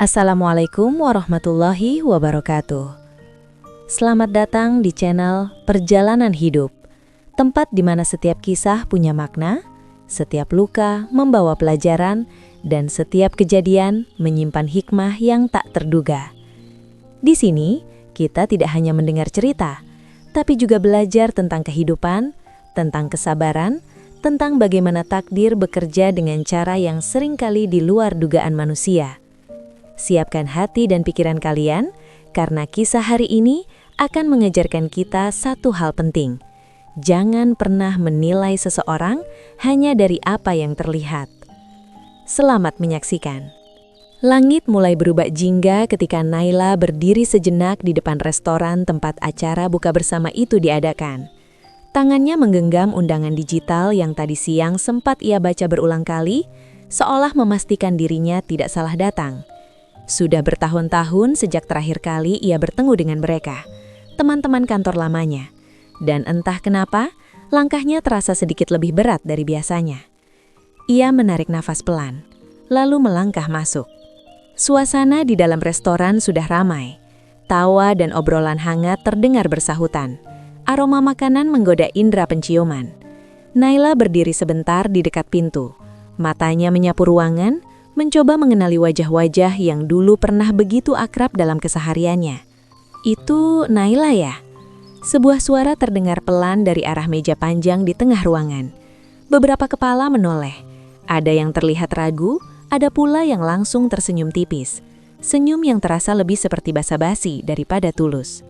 Assalamualaikum warahmatullahi wabarakatuh. Selamat datang di channel Perjalanan Hidup, tempat di mana setiap kisah punya makna, setiap luka membawa pelajaran, dan setiap kejadian menyimpan hikmah yang tak terduga. Di sini, kita tidak hanya mendengar cerita, tapi juga belajar tentang kehidupan, tentang kesabaran, tentang bagaimana takdir bekerja dengan cara yang seringkali di luar dugaan manusia. Siapkan hati dan pikiran kalian, karena kisah hari ini akan mengajarkan kita satu hal penting. Jangan pernah menilai seseorang hanya dari apa yang terlihat. Selamat menyaksikan. Langit mulai berubah jingga ketika Naila berdiri sejenak di depan restoran tempat acara buka bersama itu diadakan. Tangannya menggenggam undangan digital yang tadi siang sempat ia baca berulang kali, seolah memastikan dirinya tidak salah datang. Sudah bertahun-tahun sejak terakhir kali ia bertemu dengan mereka, teman-teman kantor lamanya. Dan entah kenapa, langkahnya terasa sedikit lebih berat dari biasanya. Ia menarik nafas pelan, lalu melangkah masuk. Suasana di dalam restoran sudah ramai. Tawa dan obrolan hangat terdengar bersahutan. Aroma makanan menggoda indera penciuman. Naila berdiri sebentar di dekat pintu. Matanya menyapu ruangan, mencoba mengenali wajah-wajah yang dulu pernah begitu akrab dalam kesehariannya. Itu Naila ya? Sebuah suara terdengar pelan dari arah meja panjang di tengah ruangan. Beberapa kepala menoleh. Ada yang terlihat ragu, ada pula yang langsung tersenyum tipis. Senyum yang terasa lebih seperti basa-basi daripada tulus.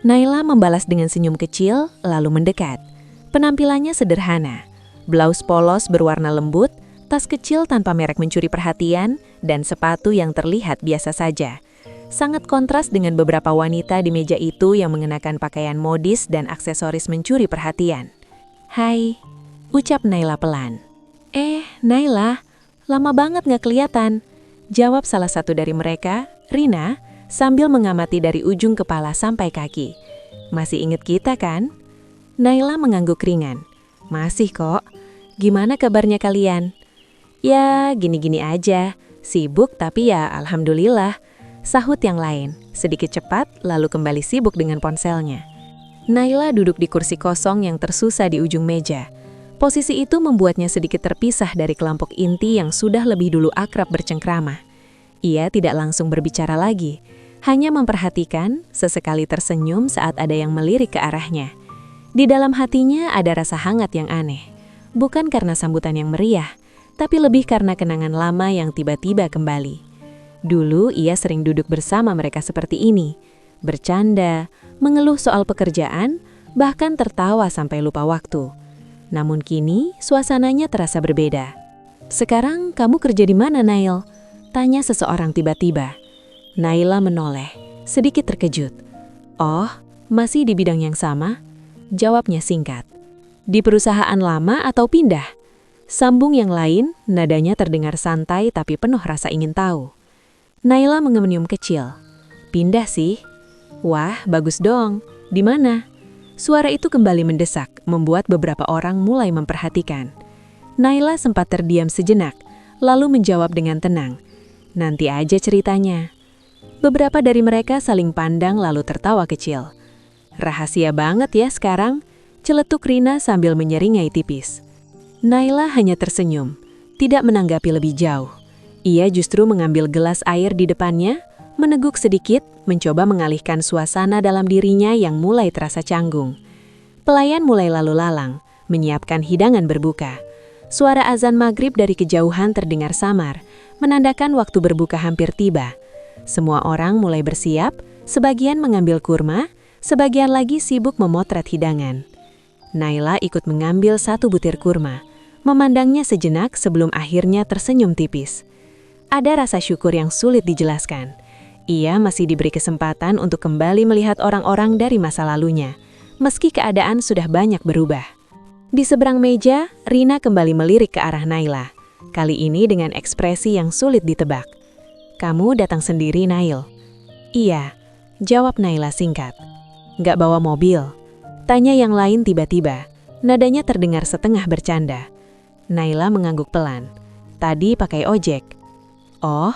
Naila membalas dengan senyum kecil, lalu mendekat. Penampilannya sederhana. Blus polos berwarna lembut, tas kecil tanpa merek mencuri perhatian, dan sepatu yang terlihat biasa saja. Sangat kontras dengan beberapa wanita di meja itu yang mengenakan pakaian modis dan aksesoris mencuri perhatian. "Hai," ucap Naila pelan. Naila, lama banget gak kelihatan," jawab salah satu dari mereka, Rina, sambil mengamati dari ujung kepala sampai kaki. "Masih inget kita kan?" Naila mengangguk ringan. "Masih kok. Gimana kabarnya kalian?" "Ya, gini-gini aja. Sibuk tapi ya alhamdulillah," sahut yang lain, sedikit cepat lalu kembali sibuk dengan ponselnya. Naila duduk di kursi kosong yang tersusah di ujung meja. Posisi itu membuatnya sedikit terpisah dari kelompok inti yang sudah lebih dulu akrab bercengkrama. Ia tidak langsung berbicara lagi, hanya memperhatikan, sesekali tersenyum saat ada yang melirik ke arahnya. Di dalam hatinya ada rasa hangat yang aneh, bukan karena sambutan yang meriah, tapi lebih karena kenangan lama yang tiba-tiba kembali. Dulu ia sering duduk bersama mereka seperti ini, bercanda, mengeluh soal pekerjaan, bahkan tertawa sampai lupa waktu. Namun kini suasananya terasa berbeda. "Sekarang kamu kerja di mana, Nail?" tanya seseorang tiba-tiba. Naila menoleh, sedikit terkejut. "Oh, masih di bidang yang sama?" jawabnya singkat. "Di perusahaan lama atau pindah?" Sambung yang lain, nadanya terdengar santai tapi penuh rasa ingin tahu. Naila mengenyum kecil. "Pindah sih." "Wah, bagus dong. Di mana?" Suara itu kembali mendesak, membuat beberapa orang mulai memperhatikan. Naila sempat terdiam sejenak, lalu menjawab dengan tenang. "Nanti aja ceritanya." Beberapa dari mereka saling pandang lalu tertawa kecil. "Rahasia banget ya sekarang," celetuk Rina sambil menyeringai tipis. Naila hanya tersenyum, tidak menanggapi lebih jauh. Ia justru mengambil gelas air di depannya, meneguk sedikit, mencoba mengalihkan suasana dalam dirinya yang mulai terasa canggung. Pelayan mulai lalu lalang, menyiapkan hidangan berbuka. Suara azan maghrib dari kejauhan terdengar samar, menandakan waktu berbuka hampir tiba. Semua orang mulai bersiap, sebagian mengambil kurma, sebagian lagi sibuk memotret hidangan. Naila ikut mengambil satu butir kurma, memandangnya sejenak sebelum akhirnya tersenyum tipis. Ada rasa syukur yang sulit dijelaskan. Ia masih diberi kesempatan untuk kembali melihat orang-orang dari masa lalunya, meski keadaan sudah banyak berubah. Di seberang meja, Rina kembali melirik ke arah Naila, kali ini dengan ekspresi yang sulit ditebak. "Kamu datang sendiri, Nail?" "Iya," jawab Naila singkat. "Nggak bawa mobil?" tanya yang lain tiba-tiba. Nadanya terdengar setengah bercanda. Naila mengangguk pelan. "Tadi pakai ojek." "Oh,"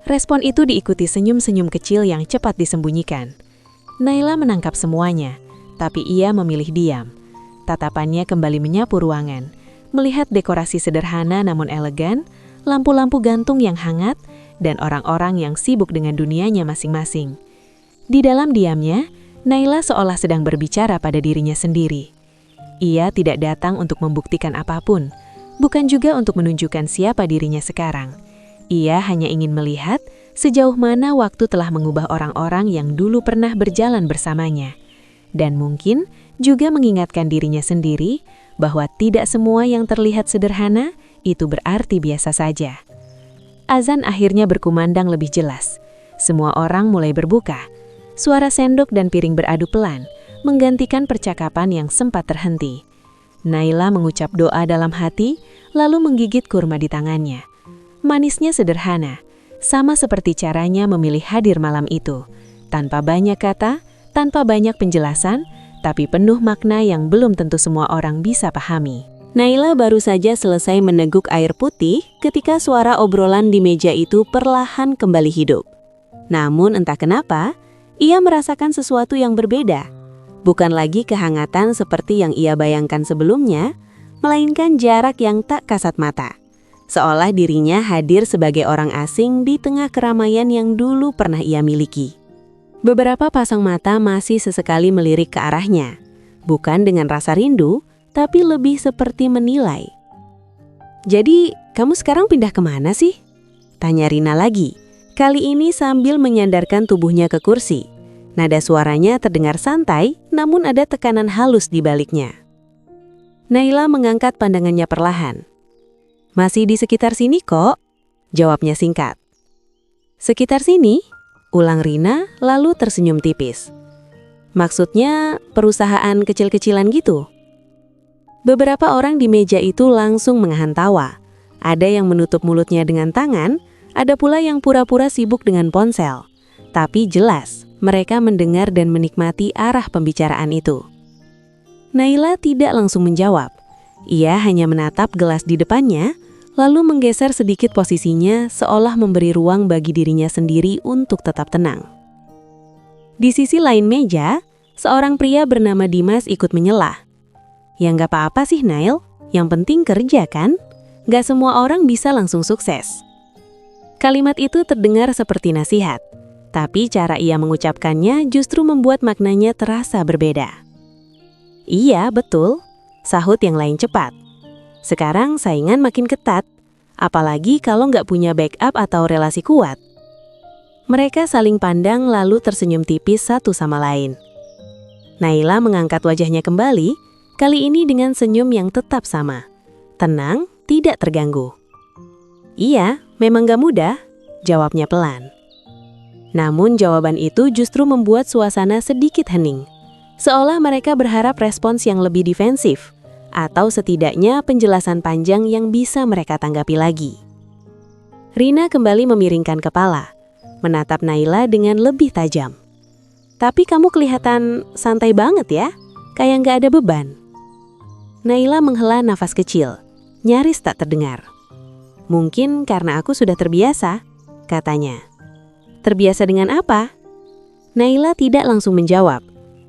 Respon itu diikuti senyum-senyum kecil yang cepat disembunyikan. Naila menangkap semuanya, tapi ia memilih diam. Tatapannya kembali menyapu ruangan, melihat dekorasi sederhana namun elegan, lampu-lampu gantung yang hangat, dan orang-orang yang sibuk dengan dunianya masing-masing. Di dalam diamnya, Naila seolah sedang berbicara pada dirinya sendiri. Ia tidak datang untuk membuktikan apapun, bukan juga untuk menunjukkan siapa dirinya sekarang. Ia hanya ingin melihat sejauh mana waktu telah mengubah orang-orang yang dulu pernah berjalan bersamanya. Dan mungkin juga mengingatkan dirinya sendiri bahwa tidak semua yang terlihat sederhana itu berarti biasa saja. Azan akhirnya berkumandang lebih jelas. Semua orang mulai berbuka. Suara sendok dan piring beradu pelan, menggantikan percakapan yang sempat terhenti. Naila mengucap doa dalam hati, lalu menggigit kurma di tangannya. Manisnya sederhana, sama seperti caranya memilih hadir malam itu. Tanpa banyak kata, tanpa banyak penjelasan, tapi penuh makna yang belum tentu semua orang bisa pahami. Naila baru saja selesai meneguk air putih ketika suara obrolan di meja itu perlahan kembali hidup. Namun entah kenapa, ia merasakan sesuatu yang berbeda. Bukan lagi kehangatan seperti yang ia bayangkan sebelumnya, melainkan jarak yang tak kasat mata. Seolah dirinya hadir sebagai orang asing di tengah keramaian yang dulu pernah ia miliki. Beberapa pasang mata masih sesekali melirik ke arahnya, bukan dengan rasa rindu, tapi lebih seperti menilai. "Jadi, kamu sekarang pindah kemana sih?" tanya Rina lagi, kali ini sambil menyandarkan tubuhnya ke kursi. Nada suaranya terdengar santai, namun ada tekanan halus di baliknya. Naila mengangkat pandangannya perlahan. "Masih di sekitar sini kok," jawabnya singkat. "Sekitar sini?" ulang Rina, lalu tersenyum tipis. "Maksudnya perusahaan kecil-kecilan gitu?" Beberapa orang di meja itu langsung mengahan tawa. Ada yang menutup mulutnya dengan tangan, ada pula yang pura-pura sibuk dengan ponsel. Tapi jelas, mereka mendengar dan menikmati arah pembicaraan itu. Naila tidak langsung menjawab. Ia hanya menatap gelas di depannya, lalu menggeser sedikit posisinya seolah memberi ruang bagi dirinya sendiri untuk tetap tenang. Di sisi lain meja, seorang pria bernama Dimas ikut menyelah. "Ya nggak apa-apa sih Nail, yang penting kerja kan? Nggak semua orang bisa langsung sukses." Kalimat itu terdengar seperti nasihat, tapi cara ia mengucapkannya justru membuat maknanya terasa berbeda. "Iya, betul," sahut yang lain cepat. "Sekarang saingan makin ketat, apalagi kalau nggak punya backup atau relasi kuat." Mereka saling pandang lalu tersenyum tipis satu sama lain. Naila mengangkat wajahnya kembali, kali ini dengan senyum yang tetap sama. Tenang, tidak terganggu. "Iya, memang nggak mudah," jawabnya pelan. Namun jawaban itu justru membuat suasana sedikit hening. Seolah mereka berharap respons yang lebih defensif, atau setidaknya penjelasan panjang yang bisa mereka tanggapi lagi. Rina kembali memiringkan kepala, menatap Naila dengan lebih tajam. "Tapi kamu kelihatan santai banget ya, kayak nggak ada beban." Naila menghela nafas kecil, nyaris tak terdengar. "Mungkin karena aku sudah terbiasa," katanya. "Terbiasa dengan apa?" Naila tidak langsung menjawab.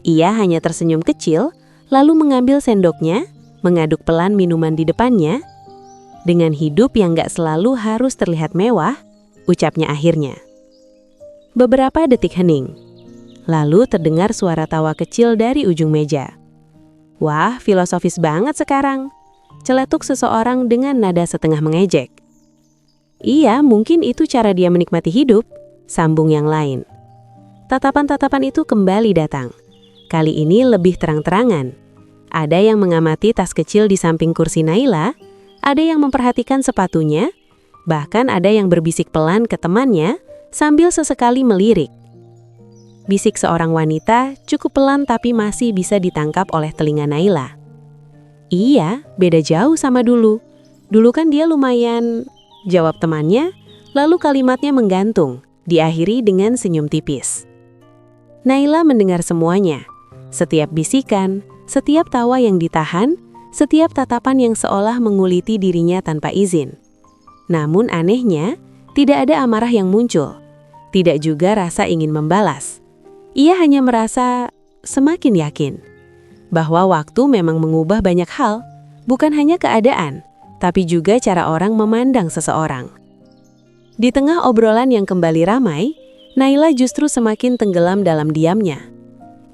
Ia hanya tersenyum kecil, lalu mengambil sendoknya, mengaduk pelan minuman di depannya. "Dengan hidup yang gak selalu harus terlihat mewah," ucapnya akhirnya. Beberapa detik hening. Lalu terdengar suara tawa kecil dari ujung meja. "Wah, filosofis banget sekarang," celetuk seseorang dengan nada setengah mengejek. "Iya, mungkin itu cara dia menikmati hidup," sambung yang lain. Tatapan-tatapan itu kembali datang. Kali ini lebih terang-terangan. Ada yang mengamati tas kecil di samping kursi Naila, ada yang memperhatikan sepatunya, bahkan ada yang berbisik pelan ke temannya sambil sesekali melirik. Bisik seorang wanita cukup pelan tapi masih bisa ditangkap oleh telinga Naila. "Iya, beda jauh sama dulu. Dulu kan dia lumayan," jawab temannya, lalu kalimatnya menggantung, diakhiri dengan senyum tipis. Naila mendengar semuanya. Setiap bisikan, setiap tawa yang ditahan, setiap tatapan yang seolah menguliti dirinya tanpa izin. Namun anehnya, Tidak ada amarah yang muncul, tidak juga rasa ingin membalas. Ia hanya merasa semakin yakin bahwa waktu memang mengubah banyak hal, bukan hanya keadaan, tapi juga cara orang memandang seseorang. Di tengah obrolan yang kembali ramai, Naila justru semakin tenggelam dalam diamnya.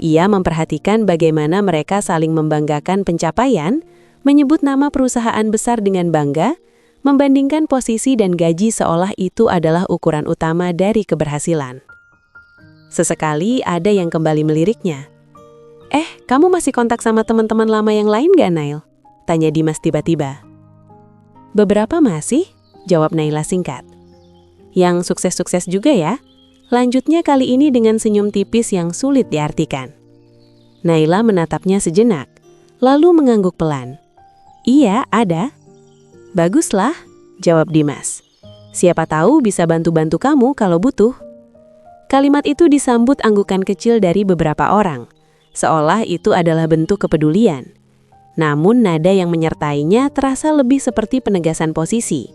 Ia memperhatikan bagaimana mereka saling membanggakan pencapaian, menyebut nama perusahaan besar dengan bangga, membandingkan posisi dan gaji seolah itu adalah ukuran utama dari keberhasilan. Sesekali ada yang kembali meliriknya. Kamu masih kontak sama teman-teman lama yang lain gak, Nail? Tanya Dimas tiba-tiba. Beberapa masih, jawab Naila singkat. Yang sukses-sukses juga ya. Lanjutnya kali ini dengan senyum tipis yang sulit diartikan. Naila menatapnya sejenak, lalu mengangguk pelan. Iya, ada. Baguslah, jawab Dimas. Siapa tahu bisa bantu-bantu kamu kalau butuh. Kalimat itu disambut anggukan kecil dari beberapa orang, seolah itu adalah bentuk kepedulian. Namun nada yang menyertainya terasa lebih seperti penegasan posisi.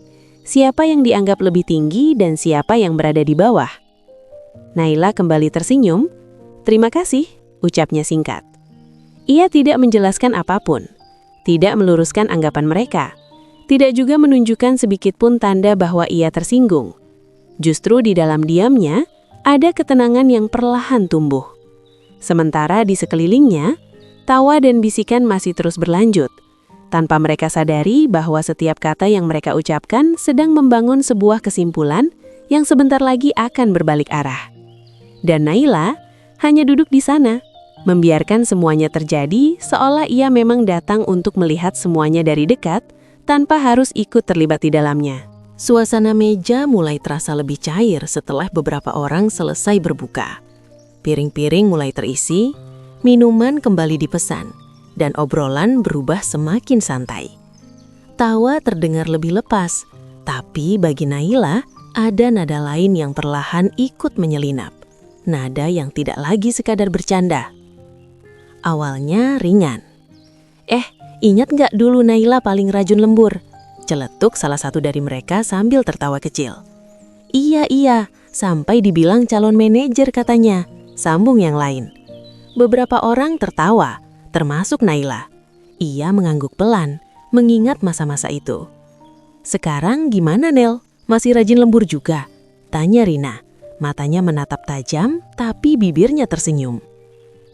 Siapa yang dianggap lebih tinggi dan siapa yang berada di bawah. Naila kembali tersenyum. Terima kasih, ucapnya singkat. Ia tidak menjelaskan apapun, tidak meluruskan anggapan mereka, tidak juga menunjukkan sedikitpun tanda bahwa ia tersinggung. Justru di dalam diamnya, ada ketenangan yang perlahan tumbuh. Sementara di sekelilingnya, tawa dan bisikan masih terus berlanjut, tanpa mereka sadari bahwa setiap kata yang mereka ucapkan sedang membangun sebuah kesimpulan yang sebentar lagi akan berbalik arah. Dan Naila hanya duduk di sana, membiarkan semuanya terjadi seolah ia memang datang untuk melihat semuanya dari dekat, tanpa harus ikut terlibat di dalamnya. Suasana meja mulai terasa lebih cair setelah beberapa orang selesai berbuka. Piring-piring mulai terisi, minuman kembali dipesan, dan obrolan berubah semakin santai. Tawa terdengar lebih lepas, tapi bagi Naila ada nada lain yang perlahan ikut menyelinap. Nada yang tidak lagi sekadar bercanda. Awalnya ringan. Ingat gak dulu Naila paling rajin lembur? Celetuk salah satu dari mereka sambil tertawa kecil. Iya, sampai dibilang calon manajer katanya, sambung yang lain. Beberapa orang tertawa, termasuk Naila. Ia mengangguk pelan, mengingat masa-masa itu. Sekarang gimana, Nel? Masih rajin lembur juga? Tanya Rina. Matanya menatap tajam, tapi bibirnya tersenyum.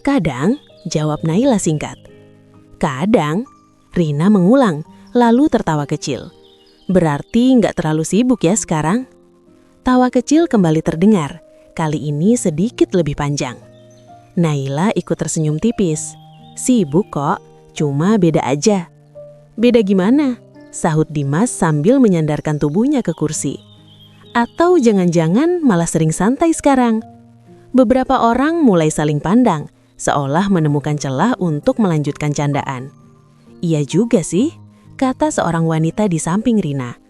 Kadang, jawab Naila singkat. Kadang, Rina mengulang, lalu tertawa kecil. Berarti nggak terlalu sibuk ya sekarang? Tawa kecil kembali terdengar, kali ini sedikit lebih panjang. Naila ikut tersenyum tipis. Sibuk kok, cuma beda aja. Beda gimana? Sahut Dimas sambil menyandarkan tubuhnya ke kursi. Atau jangan-jangan malah sering santai sekarang? Beberapa orang mulai saling pandang, seolah menemukan celah untuk melanjutkan candaan. Iya juga sih, kata seorang wanita di samping Rina.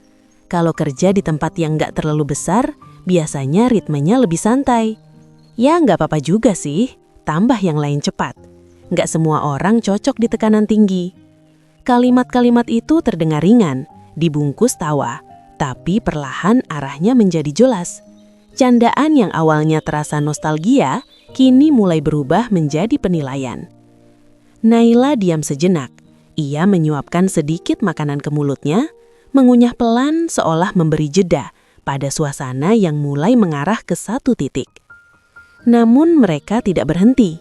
Kalau kerja di tempat yang nggak terlalu besar, biasanya ritmenya lebih santai. Ya nggak apa-apa juga sih, tambah yang lain cepat. Nggak semua orang cocok di tekanan tinggi. Kalimat-kalimat itu terdengar ringan, dibungkus tawa, tapi perlahan arahnya menjadi jelas. Candaan yang awalnya terasa nostalgia, kini mulai berubah menjadi penilaian. Naila diam sejenak. Ia menyuapkan sedikit makanan ke mulutnya, mengunyah pelan seolah memberi jeda pada suasana yang mulai mengarah ke satu titik. Namun mereka tidak berhenti.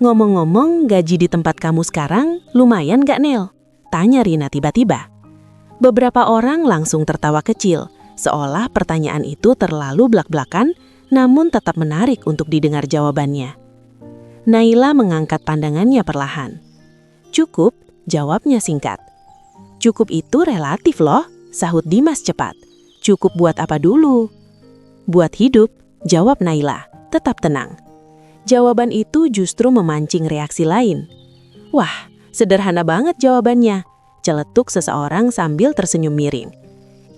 Ngomong-ngomong, gaji di tempat kamu sekarang lumayan gak, Nel? Tanya Rina tiba-tiba. Beberapa orang langsung tertawa kecil, seolah pertanyaan itu terlalu blak-blakan, namun tetap menarik untuk didengar jawabannya. Naila mengangkat pandangannya perlahan. Cukup, jawabnya singkat. Cukup itu relatif loh, sahut Dimas cepat. Cukup buat apa dulu? Buat hidup, jawab Naila, tetap tenang. Jawaban itu justru memancing reaksi lain. Wah, sederhana banget jawabannya, celetuk seseorang sambil tersenyum miring.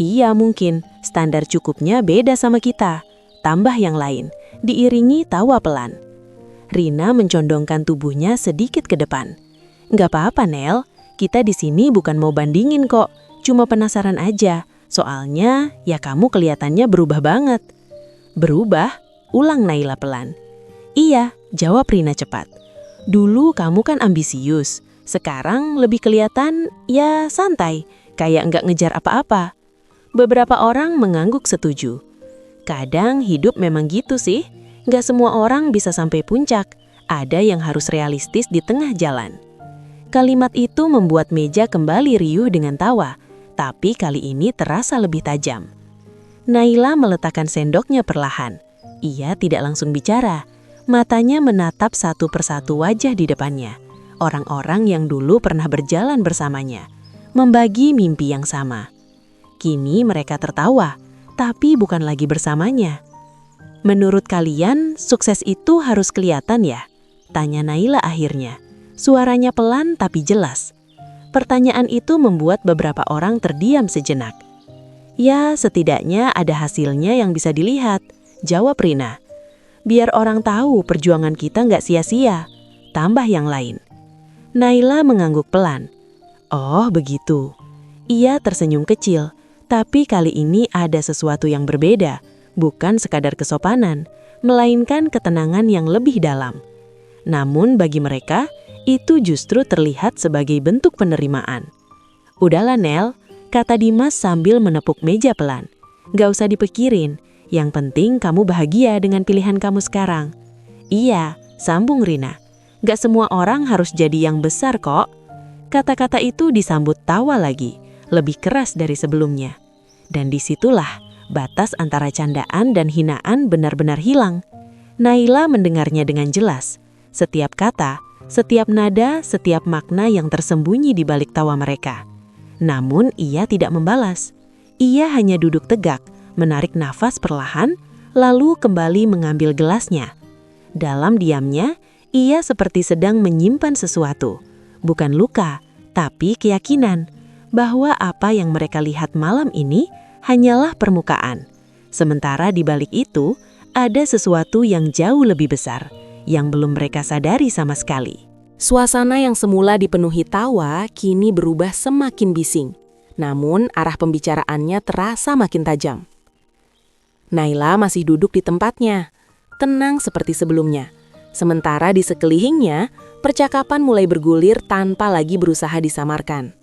Iya mungkin, standar cukupnya beda sama kita. Tambah yang lain, diiringi tawa pelan. Rina mencondongkan tubuhnya sedikit ke depan. Nggak apa-apa, Nel. Kita di sini bukan mau bandingin kok. Cuma penasaran aja, Soalnya, ya kamu kelihatannya berubah banget. Berubah? Ulang Naila pelan. Iya, jawab Rina cepat. Dulu kamu kan ambisius, sekarang lebih kelihatan, ya santai, kayak nggak ngejar apa-apa. Beberapa orang mengangguk setuju. Kadang hidup memang gitu sih, nggak semua orang bisa sampai puncak, ada yang harus realistis di tengah jalan. Kalimat itu membuat meja kembali riuh dengan tawa, tapi kali ini terasa lebih tajam. Naila meletakkan sendoknya perlahan. Ia tidak langsung bicara, matanya menatap satu persatu wajah di depannya. Orang-orang yang dulu pernah berjalan bersamanya, membagi mimpi yang sama. Kini mereka tertawa, tapi bukan lagi bersamanya. Menurut kalian, sukses itu harus kelihatan ya? Tanya Naila akhirnya. Suaranya pelan tapi jelas. Pertanyaan itu membuat beberapa orang terdiam sejenak. Ya, setidaknya ada hasilnya yang bisa dilihat, jawab Rina. Biar orang tahu perjuangan kita nggak sia-sia, tambah yang lain. Naila mengangguk pelan. Oh, begitu. Ia tersenyum kecil, tapi kali ini ada sesuatu yang berbeda, bukan sekadar kesopanan, melainkan ketenangan yang lebih dalam. Namun bagi mereka, itu justru terlihat sebagai bentuk penerimaan. Udahlah Nel, kata Dimas sambil menepuk meja pelan. Gak usah dipikirin, yang penting kamu bahagia dengan pilihan kamu sekarang. Iya, sambung Rina. Gak semua orang harus jadi yang besar kok. Kata-kata itu disambut tawa lagi, lebih keras dari sebelumnya. Dan disitulah batas antara candaan dan hinaan benar-benar hilang. Naila mendengarnya dengan jelas. Setiap kata, setiap nada, setiap makna yang tersembunyi di balik tawa mereka. Namun ia tidak membalas. Ia hanya duduk tegak, menarik nafas perlahan, lalu kembali mengambil gelasnya. Dalam diamnya, ia seperti sedang menyimpan sesuatu. Bukan luka, tapi keyakinan bahwa apa yang mereka lihat malam ini hanyalah permukaan. Sementara di balik itu, ada sesuatu yang jauh lebih besar, yang belum mereka sadari sama sekali. Suasana yang semula dipenuhi tawa kini berubah semakin bising. Namun arah pembicaraannya terasa makin tajam. Naila masih duduk di tempatnya, tenang seperti sebelumnya. Sementara di sekelilingnya, percakapan mulai bergulir tanpa lagi berusaha disamarkan.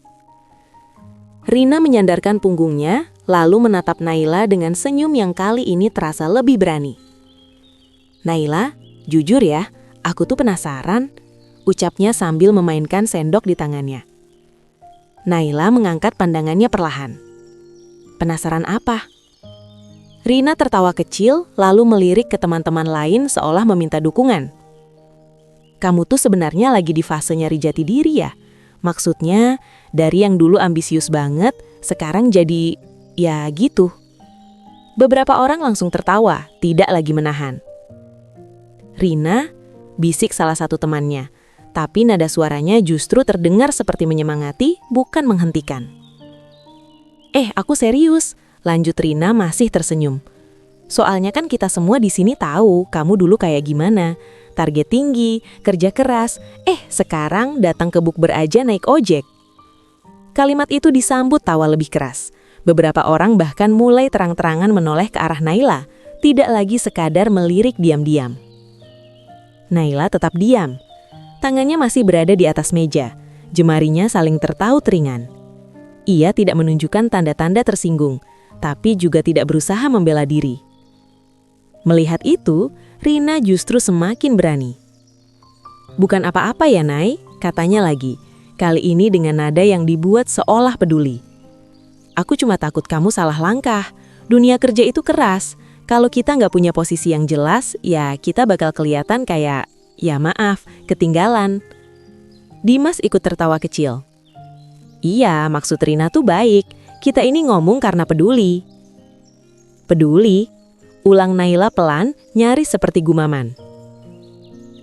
Rina menyandarkan punggungnya, lalu menatap Naila dengan senyum yang kali ini terasa lebih berani. Naila, jujur ya, aku tuh penasaran, ucapnya sambil memainkan sendok di tangannya. Naila mengangkat pandangannya perlahan. Penasaran apa? Rina tertawa kecil lalu melirik ke teman-teman lain seolah meminta dukungan. Kamu tuh sebenarnya lagi di fase nyari jati diri ya? Maksudnya dari yang dulu ambisius banget, sekarang jadi ya gitu. Beberapa orang langsung tertawa, tidak lagi menahan. Rina, bisik salah satu temannya, tapi nada suaranya justru terdengar seperti menyemangati, bukan menghentikan. Aku serius, lanjut Rina masih tersenyum. Soalnya kan kita semua di sini tahu kamu dulu kayak gimana. Target tinggi, kerja keras, sekarang datang ke bukber aja naik ojek. Kalimat itu disambut tawa lebih keras. Beberapa orang bahkan mulai terang-terangan menoleh ke arah Naila, tidak lagi sekadar melirik diam-diam. Naila tetap diam. Tangannya masih berada di atas meja, jemarinya saling tertaut ringan. Ia tidak menunjukkan tanda-tanda tersinggung, tapi juga tidak berusaha membela diri. Melihat itu, Rina justru semakin berani. Bukan apa-apa ya, Nay, katanya lagi. Kali ini dengan nada yang dibuat seolah peduli. Aku cuma takut kamu salah langkah. Dunia kerja itu keras. Kalau kita nggak punya posisi yang jelas, ya kita bakal kelihatan kayak, ya maaf, ketinggalan. Dimas ikut tertawa kecil. Iya, maksud Rina tuh baik. Kita ini ngomong karena peduli. Peduli? Ulang Naila pelan, nyaris seperti gumaman.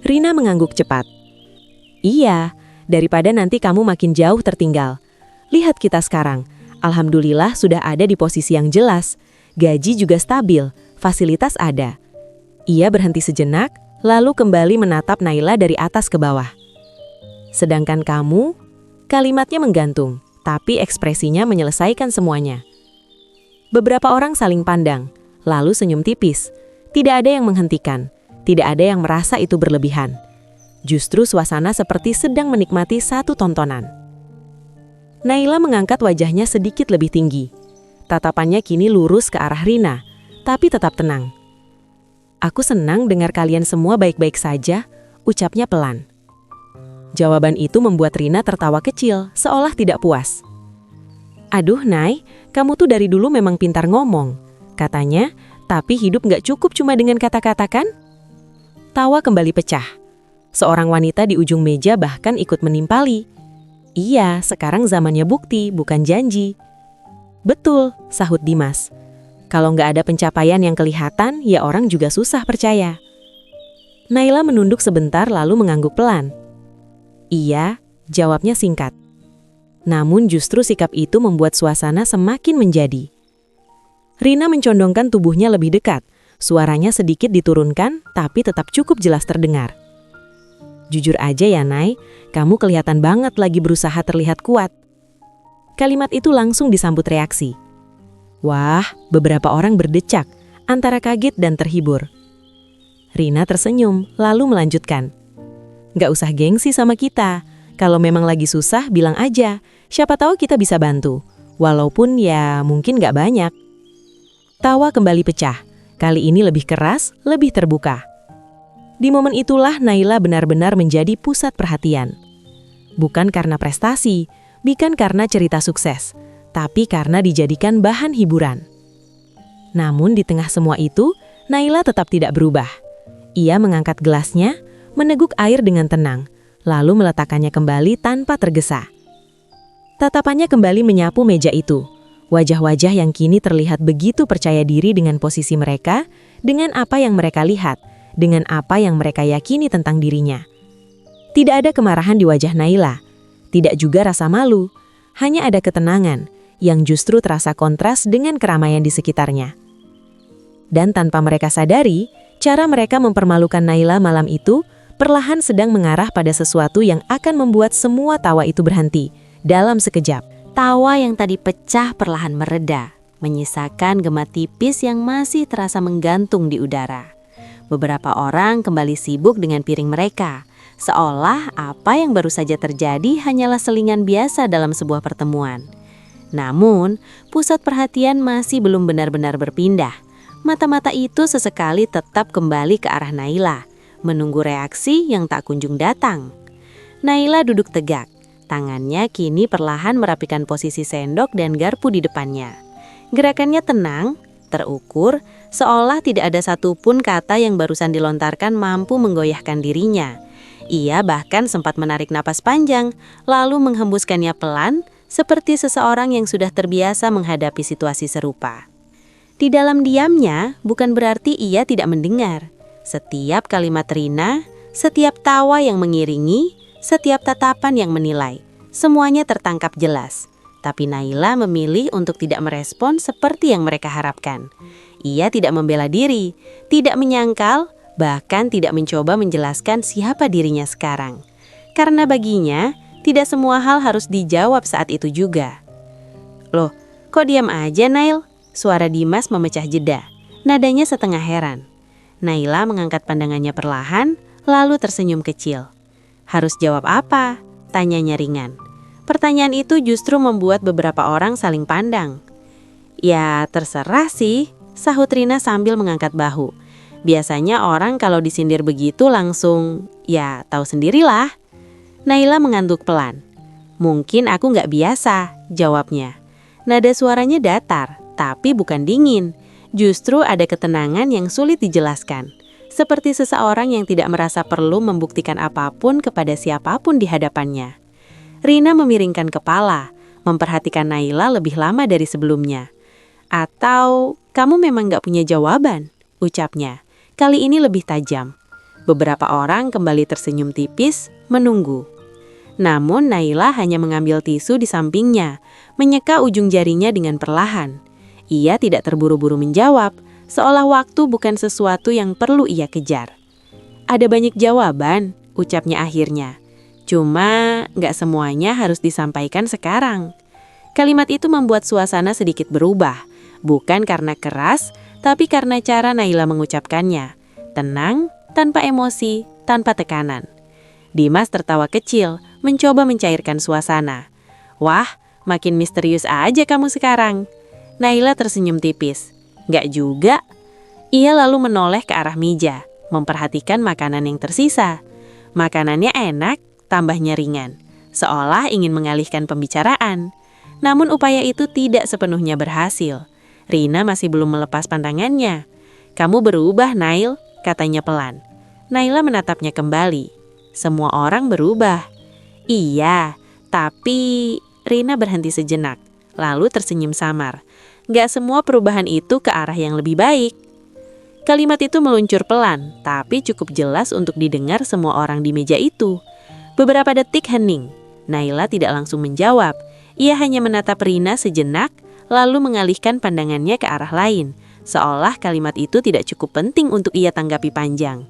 Rina mengangguk cepat. Iya, daripada nanti kamu makin jauh tertinggal. Lihat kita sekarang, alhamdulillah sudah ada di posisi yang jelas. Gaji juga stabil, fasilitas ada. Ia berhenti sejenak, lalu kembali menatap Naila dari atas ke bawah. Sedangkan kamu, kalimatnya menggantung, tapi ekspresinya menyelesaikan semuanya. Beberapa orang saling pandang, lalu senyum tipis. Tidak ada yang menghentikan, tidak ada yang merasa itu berlebihan. Justru suasana seperti sedang menikmati satu tontonan. Naila mengangkat wajahnya sedikit lebih tinggi. Tatapannya kini lurus ke arah Rina, tapi tetap tenang. "Aku senang dengar kalian semua baik-baik saja," ucapnya pelan. Jawaban itu membuat Rina tertawa kecil, seolah tidak puas. "Aduh, Nay, kamu tuh dari dulu memang pintar ngomong," katanya, "tapi hidup nggak cukup cuma dengan kata-kata kan?" Tawa kembali pecah. Seorang wanita di ujung meja bahkan ikut menimpali. "Iya, sekarang zamannya bukti, bukan janji." "Betul," sahut Dimas. "Kalau nggak ada pencapaian yang kelihatan, ya orang juga susah percaya." Naila menunduk sebentar lalu mengangguk pelan. "Iya," jawabnya singkat. Namun justru sikap itu membuat suasana semakin menjadi. Rina mencondongkan tubuhnya lebih dekat, suaranya sedikit diturunkan tapi tetap cukup jelas terdengar. "Jujur aja ya, Nay, kamu kelihatan banget lagi berusaha terlihat kuat." Kalimat itu langsung disambut reaksi. Wah, beberapa orang berdecak, antara kaget dan terhibur. Rina tersenyum, lalu melanjutkan. "Nggak usah gengsi sama kita. Kalau memang lagi susah, bilang aja. Siapa tahu kita bisa bantu. Walaupun ya mungkin nggak banyak." Tawa kembali pecah. Kali ini lebih keras, lebih terbuka. Di momen itulah Naila benar-benar menjadi pusat perhatian. Bukan karena prestasi, bukan karena cerita sukses, tapi karena dijadikan bahan hiburan. Namun di tengah semua itu, Naila tetap tidak berubah. Ia mengangkat gelasnya, meneguk air dengan tenang, lalu meletakkannya kembali tanpa tergesa. Tatapannya kembali menyapu meja itu. Wajah-wajah yang kini terlihat begitu percaya diri dengan posisi mereka, dengan apa yang mereka lihat, dengan apa yang mereka yakini tentang dirinya. Tidak ada kemarahan di wajah Naila, tidak juga rasa malu, hanya ada ketenangan yang justru terasa kontras dengan keramaian di sekitarnya. Dan tanpa mereka sadari, cara mereka mempermalukan Naila malam itu perlahan sedang mengarah pada sesuatu yang akan membuat semua tawa itu berhenti dalam sekejap. Tawa yang tadi pecah perlahan mereda, menyisakan gema tipis yang masih terasa menggantung di udara. Beberapa orang kembali sibuk dengan piring mereka, seolah apa yang baru saja terjadi hanyalah selingan biasa dalam sebuah pertemuan. Namun, pusat perhatian masih belum benar-benar berpindah. Mata-mata itu sesekali tetap kembali ke arah Naila, menunggu reaksi yang tak kunjung datang. Naila duduk tegak. Tangannya kini perlahan merapikan posisi sendok dan garpu di depannya. Gerakannya tenang, terukur, seolah tidak ada satupun kata yang barusan dilontarkan mampu menggoyahkan dirinya. Ia bahkan sempat menarik napas panjang, lalu menghembuskannya pelan, seperti seseorang yang sudah terbiasa menghadapi situasi serupa. Di dalam diamnya, bukan berarti ia tidak mendengar. Setiap kalimat Rina, setiap tawa yang mengiringi, setiap tatapan yang menilai, semuanya tertangkap jelas. Tapi Naila memilih untuk tidak merespon seperti yang mereka harapkan. Ia tidak membela diri, tidak menyangkal, bahkan tidak mencoba menjelaskan siapa dirinya sekarang. Karena baginya, tidak semua hal harus dijawab saat itu juga. "Loh, kok diam aja, Nail?" Suara Dimas memecah jeda, nadanya setengah heran. Naila mengangkat pandangannya perlahan, lalu tersenyum kecil. "Harus jawab apa?" tanyanya ringan. Pertanyaan itu justru membuat beberapa orang saling pandang. "Ya, terserah sih," sahut Rina sambil mengangkat bahu. "Biasanya orang kalau disindir begitu langsung, ya tahu sendirilah." Naila mengantuk pelan. "Mungkin aku nggak biasa," jawabnya. Nada suaranya datar, tapi bukan dingin. Justru ada ketenangan yang sulit dijelaskan. Seperti seseorang yang tidak merasa perlu membuktikan apapun kepada siapapun di hadapannya. Rina memiringkan kepala, memperhatikan Naila lebih lama dari sebelumnya. "Atau kamu memang gak punya jawaban?" ucapnya. Kali ini lebih tajam. Beberapa orang kembali tersenyum tipis, menunggu. Namun Naila hanya mengambil tisu di sampingnya, menyeka ujung jarinya dengan perlahan. Ia tidak terburu-buru menjawab, seolah waktu bukan sesuatu yang perlu ia kejar. "Ada banyak jawaban," ucapnya akhirnya. "Cuma nggak semuanya harus disampaikan sekarang." Kalimat itu membuat suasana sedikit berubah, Bukan karena keras, tapi karena cara Naila mengucapkannya. Tenang, tanpa emosi, tanpa tekanan. Dimas tertawa kecil, mencoba mencairkan suasana. Wah, makin misterius aja kamu sekarang. Naila tersenyum tipis. Nggak juga. Ia lalu menoleh ke arah meja, memperhatikan makanan yang tersisa. Makanannya enak, tambahnya ringan, seolah ingin mengalihkan pembicaraan. Namun upaya itu tidak sepenuhnya berhasil. Rina masih belum melepas pandangannya. Kamu berubah, Nail, katanya pelan. Naila menatapnya kembali. Semua orang berubah. Iya, tapi Rina berhenti sejenak, lalu tersenyum samar. Gak semua perubahan itu ke arah yang lebih baik. Kalimat itu meluncur pelan, tapi cukup jelas untuk didengar semua orang di meja itu. Beberapa detik hening. Naila tidak langsung menjawab. Ia hanya menatap Rina sejenak, lalu mengalihkan pandangannya ke arah lain, seolah kalimat itu tidak cukup penting untuk ia tanggapi panjang.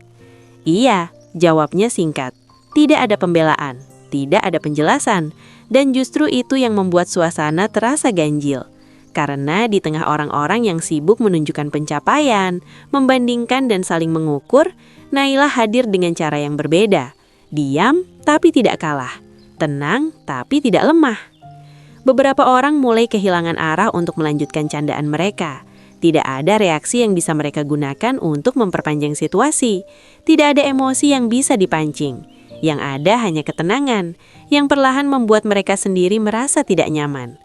Iya, jawabnya singkat. Tidak ada pembelaan, tidak ada penjelasan, dan justru itu yang membuat suasana terasa ganjil. Karena di tengah orang-orang yang sibuk menunjukkan pencapaian, membandingkan dan saling mengukur, Naila hadir dengan cara yang berbeda. Diam tapi tidak kalah, tenang tapi tidak lemah. Beberapa orang mulai kehilangan arah untuk melanjutkan candaan mereka. Tidak ada reaksi yang bisa mereka gunakan untuk memperpanjang situasi. Tidak ada emosi yang bisa dipancing. Yang ada hanya ketenangan, yang perlahan membuat mereka sendiri merasa tidak nyaman.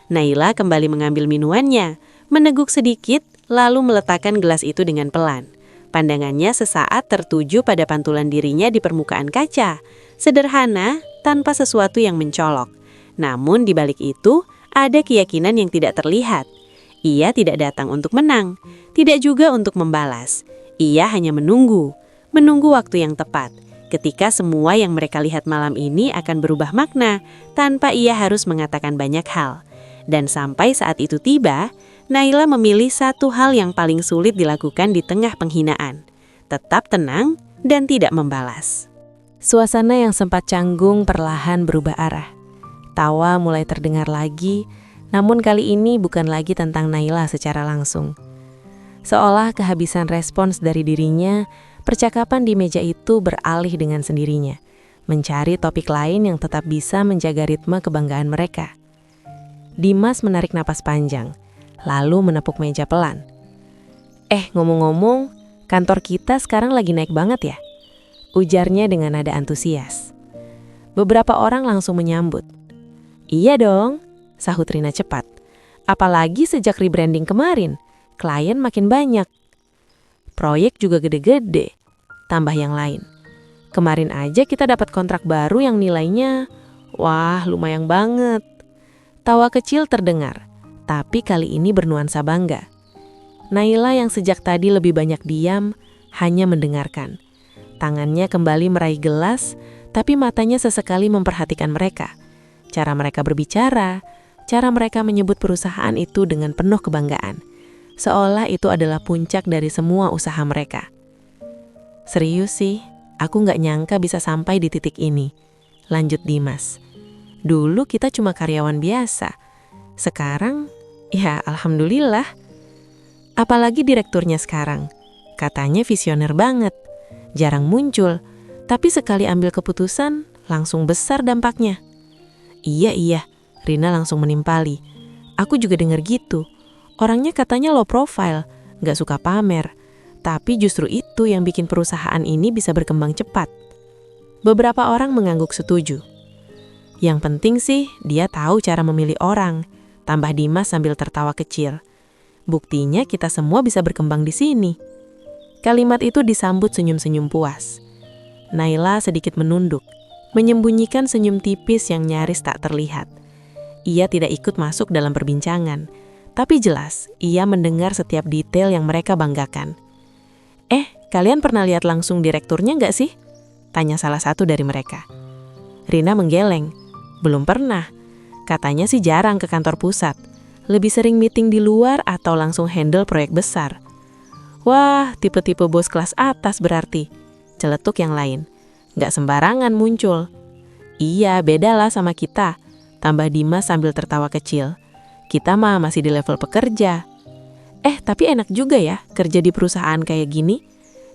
Naila kembali mengambil minuannya, meneguk sedikit, lalu meletakkan gelas itu dengan pelan. Pandangannya sesaat tertuju pada pantulan dirinya di permukaan kaca. Sederhana, tanpa sesuatu yang mencolok. Namun di balik itu, ada keyakinan yang tidak terlihat. Ia tidak datang untuk menang, tidak juga untuk membalas. Ia hanya menunggu waktu yang tepat. Ketika semua yang mereka lihat malam ini akan berubah makna, tanpa ia harus mengatakan banyak hal. Dan sampai saat itu tiba, Naila memilih satu hal yang paling sulit dilakukan di tengah penghinaan. Tetap tenang dan tidak membalas. Suasana yang sempat canggung perlahan berubah arah. Tawa mulai terdengar lagi, namun kali ini bukan lagi tentang Naila secara langsung. Seolah kehabisan respons dari dirinya, percakapan di meja itu beralih dengan sendirinya, mencari topik lain yang tetap bisa menjaga ritme kebanggaan mereka. Dimas menarik napas panjang, lalu menepuk meja pelan. Ngomong-ngomong, kantor kita sekarang lagi naik banget ya? Ujarnya dengan nada antusias. Beberapa orang langsung menyambut. Iya dong, sahut Rina cepat. Apalagi sejak rebranding kemarin, klien makin banyak. Proyek juga gede-gede, tambah yang lain. Kemarin aja kita dapat kontrak baru yang nilainya, wah lumayan banget. Tawa kecil terdengar, tapi kali ini bernuansa bangga. Naila yang sejak tadi lebih banyak diam, hanya mendengarkan. Tangannya kembali meraih gelas, tapi matanya sesekali memperhatikan mereka. Cara mereka berbicara, cara mereka menyebut perusahaan itu dengan penuh kebanggaan. Seolah itu adalah puncak dari semua usaha mereka. Serius sih, aku nggak nyangka bisa sampai di titik ini, lanjut Dimas. Dulu kita cuma karyawan biasa. Sekarang, ya alhamdulillah. Apalagi direkturnya sekarang. Katanya visioner banget. Jarang muncul, tapi sekali ambil keputusan, langsung besar dampaknya. Iya, Rina langsung menimpali. Aku juga dengar gitu. Orangnya katanya low profile, gak suka pamer. Tapi justru itu yang bikin perusahaan ini bisa berkembang cepat. Beberapa orang mengangguk setuju. Yang penting sih, dia tahu cara memilih orang, tambah Dimas sambil tertawa kecil. Buktinya kita semua bisa berkembang di sini. Kalimat itu disambut senyum-senyum puas. Naila sedikit menunduk, menyembunyikan senyum tipis yang nyaris tak terlihat. Ia tidak ikut masuk dalam perbincangan, tapi jelas ia mendengar setiap detail yang mereka banggakan. Kalian pernah lihat langsung direkturnya nggak sih? Tanya salah satu dari mereka. Rina menggeleng. Belum pernah. Katanya sih jarang ke kantor pusat. Lebih sering meeting di luar atau langsung handle proyek besar. Wah, tipe-tipe bos kelas atas berarti. Celetuk yang lain. Nggak sembarangan muncul. Iya, bedalah sama kita. Tambah Dimas sambil tertawa kecil. Kita mah masih di level pekerja. Tapi enak juga ya kerja di perusahaan kayak gini.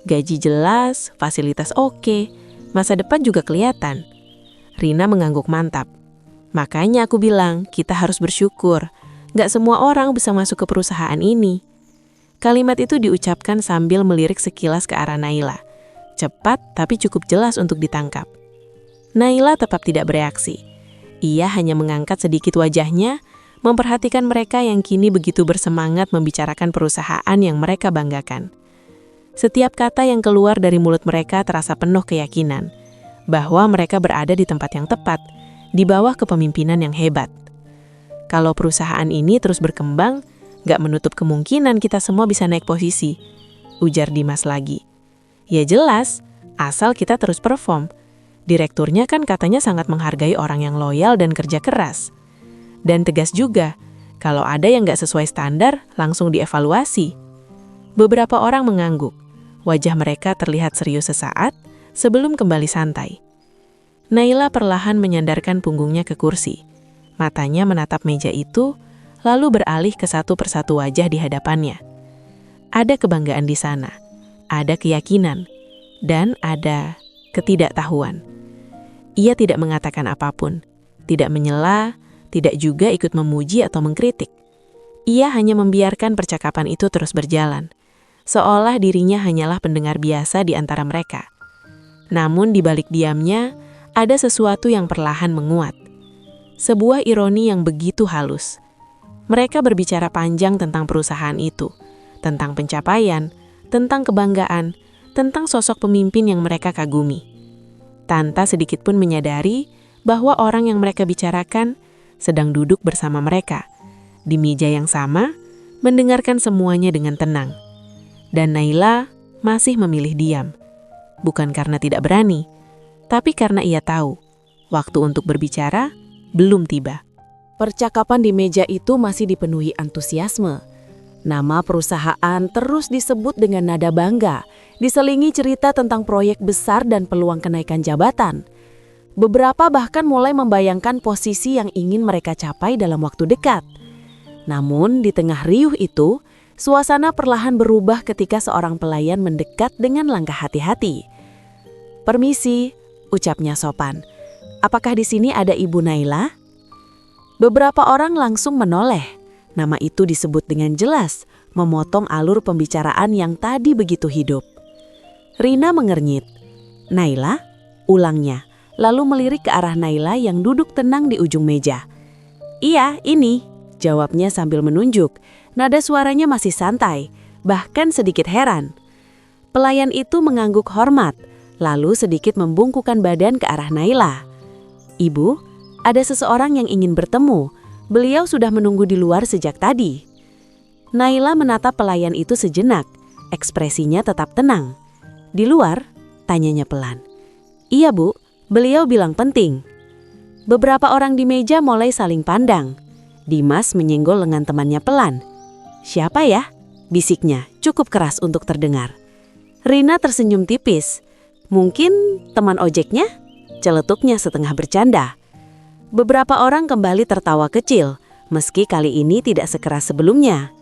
Gaji jelas, fasilitas oke, masa depan juga kelihatan. Rina mengangguk mantap. Makanya aku bilang, kita harus bersyukur. Gak semua orang bisa masuk ke perusahaan ini. Kalimat itu diucapkan sambil melirik sekilas ke arah Naila. Cepat tapi cukup jelas untuk ditangkap. Naila tetap tidak bereaksi. Ia hanya mengangkat sedikit wajahnya, memperhatikan mereka yang kini begitu bersemangat membicarakan perusahaan yang mereka banggakan. Setiap kata yang keluar dari mulut mereka terasa penuh keyakinan bahwa mereka berada di tempat yang tepat, di bawah kepemimpinan yang hebat. Kalau perusahaan ini terus berkembang, gak menutup kemungkinan kita semua bisa naik posisi, ujar Dimas lagi. Ya jelas, asal kita terus perform. Direkturnya kan katanya sangat menghargai orang yang loyal dan kerja keras. Dan tegas juga, kalau ada yang gak sesuai standar, langsung dievaluasi. Beberapa orang mengangguk. Wajah mereka terlihat serius sesaat sebelum kembali santai. Naila perlahan menyandarkan punggungnya ke kursi. Matanya menatap meja itu, lalu beralih ke satu persatu wajah di hadapannya. Ada kebanggaan di sana, ada keyakinan, dan ada ketidaktahuan. Ia tidak mengatakan apapun, tidak menyela, tidak juga ikut memuji atau mengkritik. Ia hanya membiarkan percakapan itu terus berjalan, seolah dirinya hanyalah pendengar biasa di antara mereka. Namun di balik diamnya, ada sesuatu yang perlahan menguat. Sebuah ironi yang begitu halus. Mereka berbicara panjang tentang perusahaan itu, tentang pencapaian, tentang kebanggaan, tentang sosok pemimpin yang mereka kagumi. Tanpa sedikit pun menyadari bahwa orang yang mereka bicarakan sedang duduk bersama mereka, di meja yang sama, mendengarkan semuanya dengan tenang. Dan Naila masih memilih diam. Bukan karena tidak berani, tapi karena ia tahu, waktu untuk berbicara belum tiba. Percakapan di meja itu masih dipenuhi antusiasme. Nama perusahaan terus disebut dengan nada bangga, diselingi cerita tentang proyek besar dan peluang kenaikan jabatan. Beberapa bahkan mulai membayangkan posisi yang ingin mereka capai dalam waktu dekat. Namun di tengah riuh itu, suasana perlahan berubah ketika seorang pelayan mendekat dengan langkah hati-hati. "Permisi," ucapnya sopan. "Apakah di sini ada Ibu Naila?" Beberapa orang langsung menoleh. Nama itu disebut dengan jelas, memotong alur pembicaraan yang tadi begitu hidup. Rina mengernyit. "Naila?" ulangnya, lalu melirik ke arah Naila yang duduk tenang di ujung meja. "Iya, ini," jawabnya sambil menunjuk. Nada suaranya masih santai, bahkan sedikit heran. Pelayan itu mengangguk hormat, lalu sedikit membungkukkan badan ke arah Naila. "Ibu, ada seseorang yang ingin bertemu. Beliau sudah menunggu di luar sejak tadi." Naila menatap pelayan itu sejenak, ekspresinya tetap tenang. "Di luar?" tanyanya pelan. "Iya, Bu. Beliau bilang penting." Beberapa orang di meja mulai saling pandang. Dimas menyenggol lengan temannya pelan. "Siapa ya?" bisiknya, cukup keras untuk terdengar. Rina tersenyum tipis. "Mungkin teman ojeknya?" celetuknya setengah bercanda. Beberapa orang kembali tertawa kecil, meski kali ini tidak sekeras sebelumnya.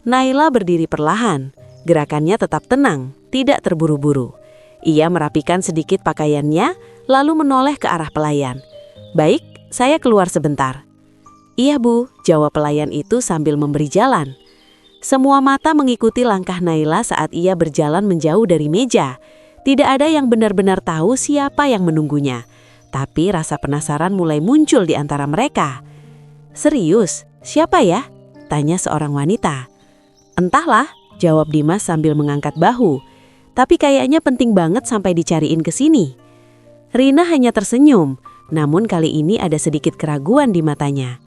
Naila berdiri perlahan, gerakannya tetap tenang, tidak terburu-buru. Ia merapikan sedikit pakaiannya, lalu menoleh ke arah pelayan. "Baik, saya keluar sebentar." "Iya, Bu," jawab pelayan itu sambil memberi jalan. Semua mata mengikuti langkah Naila saat ia berjalan menjauh dari meja. Tidak ada yang benar-benar tahu siapa yang menunggunya, tapi rasa penasaran mulai muncul di antara mereka. "Serius, siapa ya?" tanya seorang wanita. "Entahlah," jawab Dimas sambil mengangkat bahu. "Tapi kayaknya penting banget sampai dicariin ke sini." Rina hanya tersenyum, namun kali ini ada sedikit keraguan di matanya.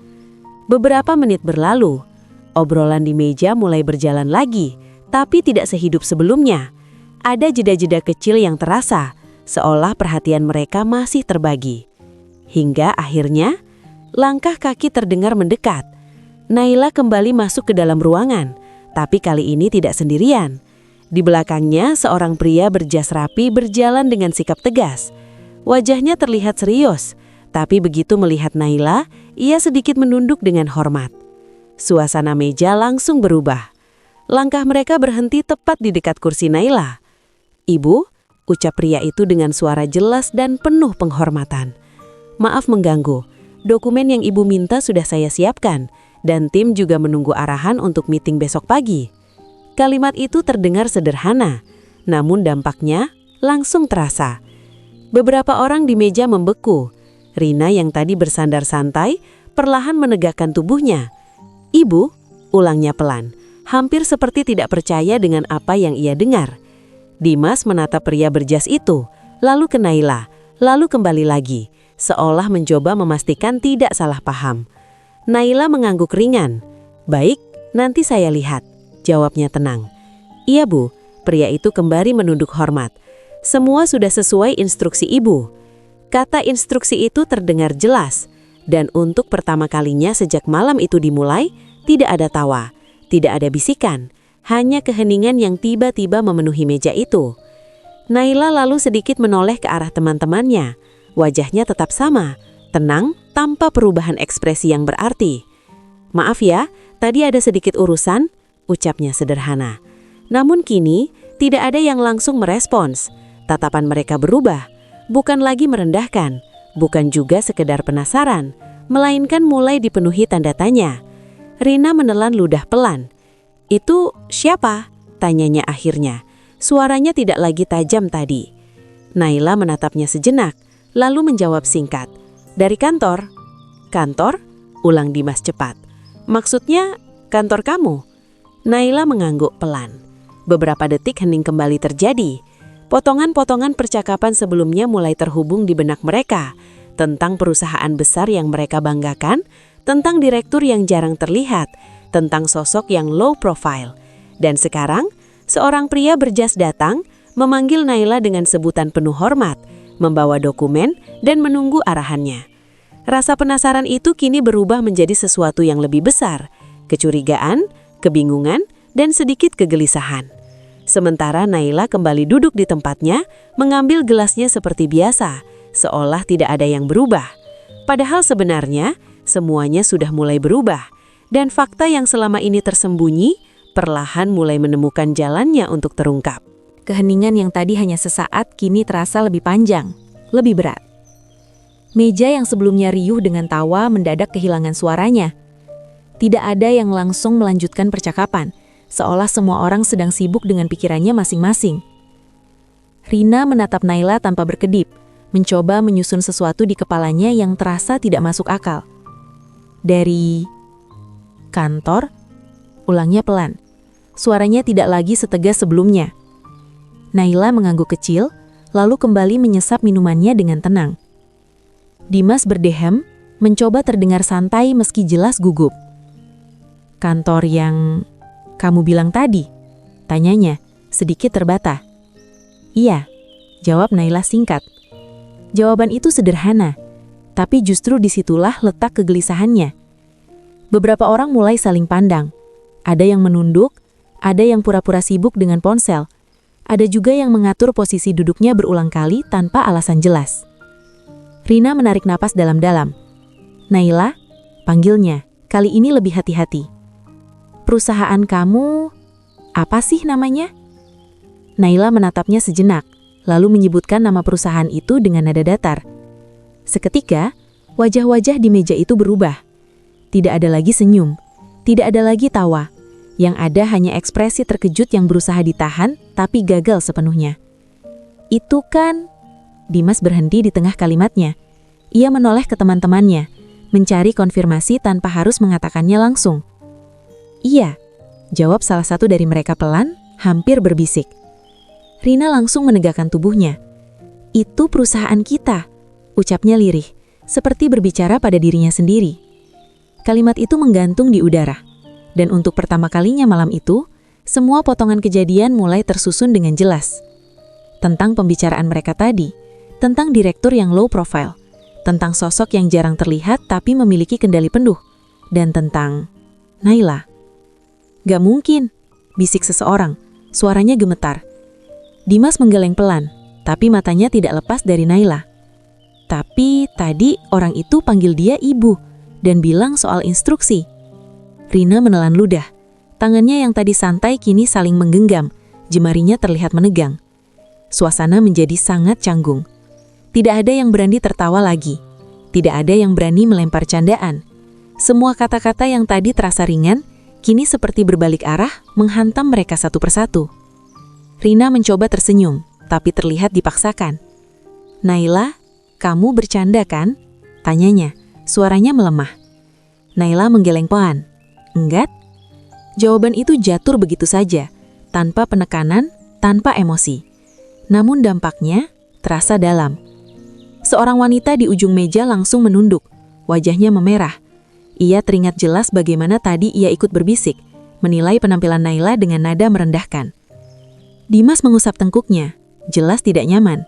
Beberapa menit berlalu, obrolan di meja mulai berjalan lagi, tapi tidak sehidup sebelumnya. Ada jeda-jeda kecil yang terasa, seolah perhatian mereka masih terbagi. Hingga akhirnya, langkah kaki terdengar mendekat. Naila kembali masuk ke dalam ruangan, tapi kali ini tidak sendirian. Di belakangnya, seorang pria berjas rapi berjalan dengan sikap tegas. Wajahnya terlihat serius, tapi begitu melihat Naila, ia sedikit menunduk dengan hormat. Suasana meja langsung berubah. Langkah mereka berhenti tepat di dekat kursi Naila. "Ibu," ucap pria itu dengan suara jelas dan penuh penghormatan. "Maaf mengganggu. Dokumen yang ibu minta sudah saya siapkan, dan tim juga menunggu arahan untuk meeting besok pagi." Kalimat itu terdengar sederhana, namun dampaknya langsung terasa. Beberapa orang di meja membeku. Rina yang tadi bersandar santai, perlahan menegakkan tubuhnya. "Ibu," ulangnya pelan, hampir seperti tidak percaya dengan apa yang ia dengar. Dimas menatap pria berjas itu, lalu ke Naila, lalu kembali lagi, seolah mencoba memastikan tidak salah paham. Naila mengangguk ringan. "Baik, nanti saya lihat," jawabnya tenang. "Iya Bu," pria itu kembali menunduk hormat. "Semua sudah sesuai instruksi ibu." Kata instruksi itu terdengar jelas, dan untuk pertama kalinya sejak malam itu dimulai, tidak ada tawa, tidak ada bisikan, hanya keheningan yang tiba-tiba memenuhi meja itu. Naila lalu sedikit menoleh ke arah teman-temannya. Wajahnya tetap sama, tenang, tanpa perubahan ekspresi yang berarti. "Maaf ya, tadi ada sedikit urusan," ucapnya sederhana. Namun kini, tidak ada yang langsung merespons. Tatapan mereka berubah, bukan lagi merendahkan, bukan juga sekedar penasaran, melainkan mulai dipenuhi tanda tanya. Rina menelan ludah pelan. "Itu siapa?" tanyanya akhirnya. Suaranya tidak lagi tajam tadi. Naila menatapnya sejenak, lalu menjawab singkat. "Dari kantor." "Kantor?" ulang Dimas cepat. "Maksudnya kantor kamu?" Naila mengangguk pelan. Beberapa detik hening kembali terjadi. Potongan-potongan percakapan sebelumnya mulai terhubung di benak mereka, tentang perusahaan besar yang mereka banggakan, tentang direktur yang jarang terlihat, tentang sosok yang low profile. Dan sekarang, seorang pria berjas datang, memanggil Naila dengan sebutan penuh hormat, membawa dokumen, dan menunggu arahannya. Rasa penasaran itu kini berubah menjadi sesuatu yang lebih besar, kecurigaan, kebingungan, dan sedikit kegelisahan. Sementara Naila kembali duduk di tempatnya, mengambil gelasnya seperti biasa, seolah tidak ada yang berubah. Padahal sebenarnya, semuanya sudah mulai berubah, dan fakta yang selama ini tersembunyi, perlahan mulai menemukan jalannya untuk terungkap. Keheningan yang tadi hanya sesaat kini terasa lebih panjang, lebih berat. Meja yang sebelumnya riuh dengan tawa mendadak kehilangan suaranya. Tidak ada yang langsung melanjutkan percakapan, seolah semua orang sedang sibuk dengan pikirannya masing-masing. Rina menatap Naila tanpa berkedip, mencoba menyusun sesuatu di kepalanya yang terasa tidak masuk akal. "Dari kantor?" ulangnya pelan. Suaranya tidak lagi setegas sebelumnya. Naila mengangguk kecil, lalu kembali menyesap minumannya dengan tenang. Dimas berdehem, mencoba terdengar santai meski jelas gugup. "Kantor yang kamu bilang tadi?" tanyanya, sedikit terbata. "Iya," jawab Naila singkat. Jawaban itu sederhana, tapi justru disitulah letak kegelisahannya. Beberapa orang mulai saling pandang. Ada yang menunduk, ada yang pura-pura sibuk dengan ponsel, ada juga yang mengatur posisi duduknya berulang kali tanpa alasan jelas. Rina menarik napas dalam-dalam. "Naila," panggilnya, kali ini lebih hati-hati. "Perusahaan kamu, apa sih namanya?" Naila menatapnya sejenak, lalu menyebutkan nama perusahaan itu dengan nada datar. Seketika, wajah-wajah di meja itu berubah. Tidak ada lagi senyum, tidak ada lagi tawa. Yang ada hanya ekspresi terkejut yang berusaha ditahan, tapi gagal sepenuhnya. "Itu kan..." Dimas berhenti di tengah kalimatnya. Ia menoleh ke teman-temannya, mencari konfirmasi tanpa harus mengatakannya langsung. "Iya," jawab salah satu dari mereka pelan, hampir berbisik. Rina langsung menegakkan tubuhnya. "Itu perusahaan kita," ucapnya lirih, seperti berbicara pada dirinya sendiri. Kalimat itu menggantung di udara. Dan untuk pertama kalinya malam itu, semua potongan kejadian mulai tersusun dengan jelas. Tentang pembicaraan mereka tadi, tentang direktur yang low profile, tentang sosok yang jarang terlihat tapi memiliki kendali penuh, dan tentang Naila. "Gak mungkin," bisik seseorang, suaranya gemetar. Dimas menggeleng pelan, tapi matanya tidak lepas dari Naila. "Tapi tadi orang itu panggil dia ibu, dan bilang soal instruksi." Rina menelan ludah, Tangannya yang tadi santai kini saling menggenggam, jemarinya terlihat menegang. Suasana menjadi sangat canggung. Tidak ada yang berani tertawa lagi. Tidak ada yang berani melempar candaan. Semua kata-kata yang tadi terasa ringan, kini seperti berbalik arah, menghantam mereka satu persatu. Rina mencoba tersenyum, tapi terlihat dipaksakan. "Naila, kamu bercanda kan?" tanyanya, suaranya melemah. Naila menggeleng pelan. "Enggak." Jawaban itu jatuh begitu saja, tanpa penekanan, tanpa emosi. Namun dampaknya terasa dalam. Seorang wanita di ujung meja langsung menunduk, wajahnya memerah. Ia teringat jelas bagaimana tadi ia ikut berbisik, menilai penampilan Naila dengan nada merendahkan. Dimas mengusap tengkuknya, jelas tidak nyaman.